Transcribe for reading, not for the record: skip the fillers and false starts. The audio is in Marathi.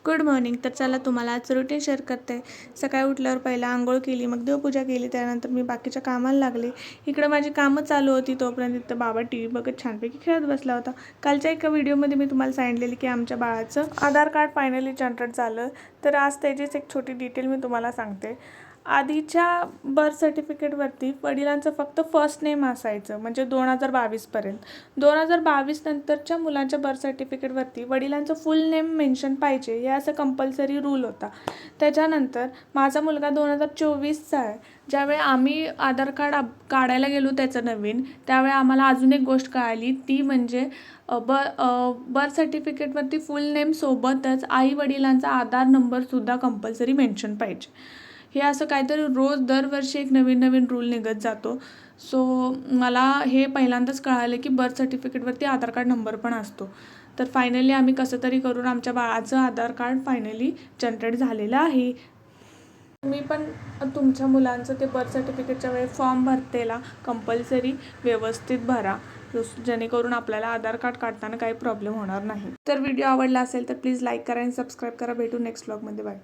Good morning. तर चला तुम्हाला आज रुटीन शेअर करते. सकाळी उठल्यावर पहिला अंघोळ केली, मग देवपूजा केली, त्यानंतर मी बाकीच्या कामाला लागले. इकडं माझी कामं चालू होती, तोपर्यंत इथं बाबा टी व्ही बघत छानपैकी खेळत बसला होता. कालच्या एका व्हिडिओमध्ये मी तुम्हाला सांगितलेली की आमच्या बाळाचं आधार कार्ड फायनली जनरेट झालं. तर आज त्याचीच एक छोटी डिटेल मी तुम्हाला सांगते. आधीच्या बर्थ सर्टिफिकेटवरती वडिलांचं फक्त फर्स्ट नेम असायचं, म्हणजे 2022पर्यंत. 2022 नंतरच्या मुलांच्या बर्थ सर्टिफिकेटवरती वडिलांचं फुल नेम मेन्शन पाहिजे, हे असं कंपल्सरी रूल होता. त्याच्यानंतर माझा मुलगा 2024चा आहे. ज्यावेळी आम्ही आधार कार्ड काढायला गेलो त्याचं नवीन, त्यावेळी आम्हाला अजून एक गोष्ट कळाली, ती म्हणजे बर्थ सर्टिफिकेटवरती फुल नेम सोबतच आई वडिलांचा आधार नंबरसुद्धा कंपल्सरी मेन्शन पाहिजे. हे असं काहीतरी रोज दरवर्षी एक नवीन नवीन रूल निघत जातो. सो मला हे पहिल्यांदाच कळालं की बर्थ सर्टिफिकेटवरती आधार कार्ड नंबर पण असतो. तर फायनली आम्ही कसं तरी करून आमच्या बाळाचं आधार कार्ड फायनली जनरेट झालेलं आहे. तुम्ही पण तुमच्या मुलांचं ते बर्थ सर्टिफिकेटच्या वेळी फॉर्म भरतेला कंपल्सरी व्यवस्थित भरा, जेणेकरून आपल्याला आधार कार्ड काढताना काही प्रॉब्लेम होणार नाही. तर व्हिडिओ आवडला असेल तर प्लीज लाईक करा आणि सबस्क्राईब करा. भेटू नेक्स्ट व्लॉगमध्ये. बाय.